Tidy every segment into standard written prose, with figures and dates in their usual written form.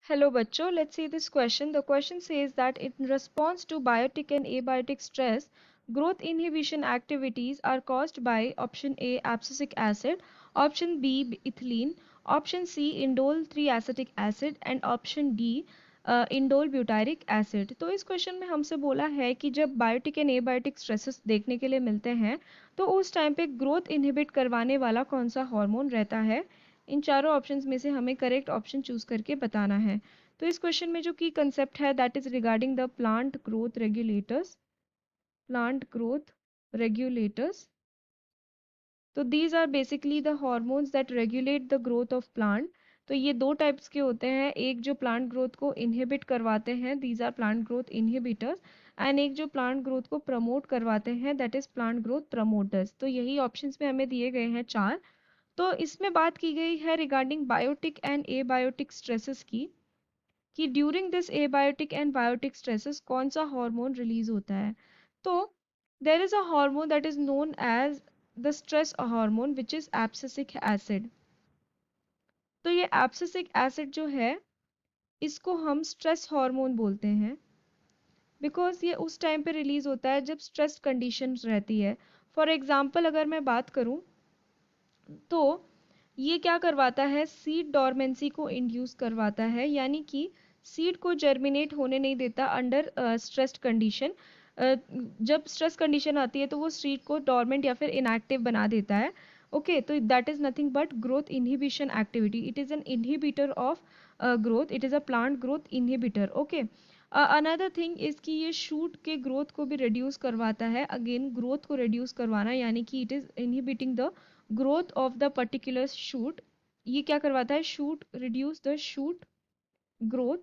Hello बच्चों, let's see this question. The question says that in response to biotic and abiotic stress, growth inhibition activities are caused by option A abscisic acid, option B ethylene, option C indole 3-acetic acid and option D indole butyric acid. तो इस question में हमसे बोला है कि जब biotic and abiotic stresses देखने के लिए मिलते हैं तो उस टाइम पे ग्रोथ इनहिबिट करवाने वाला कौन सा हार्मोन रहता है। इन चारों ऑप्शंस में से हमें करेक्ट ऑप्शन चूज करके बताना है। तो इस क्वेश्चन में जो की कंसेप्ट है that is regarding the plant growth regulators. तो these are basically the hormones that regulate the growth of plant. तो ये दो टाइप्स के होते हैं, एक जो प्लांट ग्रोथ को इनहिबिट करवाते हैं these are plant growth inhibitors, and एक जो प्लांट ग्रोथ को प्रमोट करवाते हैं that is plant growth promoters. तो यही ऑप्शंस में हमें दिए गए हैं चार। तो इसमें बात की गई है regarding biotic and abiotic stresses की, कि during this abiotic and biotic stresses कौन सा हार्मोन रिलीज होता है। तो there is a hormone that is known as the stress hormone which is abscisic acid. तो ये एब्सिसिक एसिड जो है इसको हम स्ट्रेस हार्मोन बोलते हैं, बिकॉज ये उस टाइम पे रिलीज होता है जब स्ट्रेस कंडीशन रहती है। फॉर एग्जाम्पल अगर मैं बात करूं तो ये क्या करवाता है, सीड डॉर्मेंसी को इंड्यूस करवाता है, यानी कि सीड को जर्मिनेट होने नहीं देता अंडर स्ट्रेस्ड कंडीशन। जब स्ट्रेस कंडीशन आती है तो वो सीड को डॉर्मेंट या फिर इनएक्टिव बना देता है। ओके, तो that is nothing but growth inhibition activity. It is an inhibitor of growth, it is a plant growth inhibitor. Okay, another thing is कि ये शूट के ग्रोथ को भी रिड्यूस करवाता है, अगेन ग्रोथ को रिड्यूस करवाना, यानी कि it is inhibiting the growth of the particular shoot. ये क्या करवाता है, shoot reduce the shoot growth.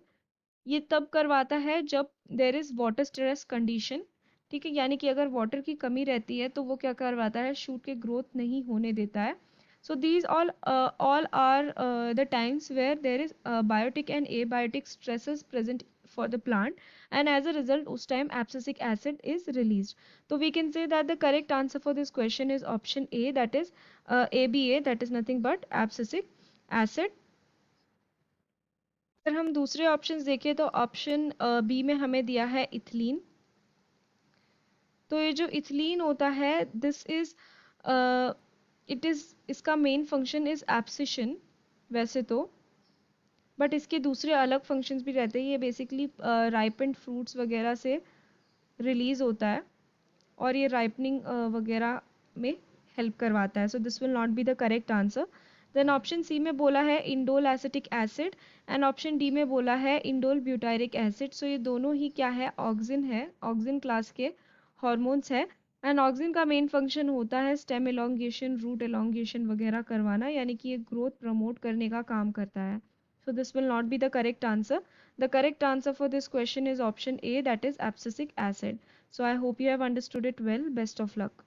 ये तब करवाता है जब there is water stress condition. ठीक है, यानी कि अगर वाटर की कमी रहती है तो वो क्या करवाता है, शूट के ग्रोथ नहीं होने देता है। So these all are the times where there is biotic and abiotic stresses present for the plant, and as a result उस time abscisic acid is released. So we can say that the correct answer for this question is option A, that is ABA, that is nothing but abscisic acid. अगर हम दूसरे options देखें तो option B में हमें दिया है ethylene. तो ये जो इथिलीन होता है दिस इज इट इज इसका मेन फंक्शन इज एब्सिशन वैसे तो, बट इसके दूसरे अलग फंक्शंस भी रहते हैं। ये बेसिकली राइपेंड फ्रूट्स वगैरह से रिलीज होता है और ये राइपनिंग वगैरह में हेल्प करवाता है। So this will not be the correct answer. Then option C में बोला है indole acetic acid and option D में बोला है इंडोल ब्यूटायरिक एसिड। सो ये दोनों ही क्या है, ऑक्सिन क्लास के हॉर्मोन्स है, एंड ऑक्सिन का मेन फंक्शन होता है स्टेम एलोंगेशन, रूट एलोंगेशन वगैरह करवाना, यानी कि ये ग्रोथ प्रमोट करने का काम करता है। So this will not be the correct answer. The correct answer for this question is option A, that is abscisic acid. So I hope you have understood it well. Best of luck.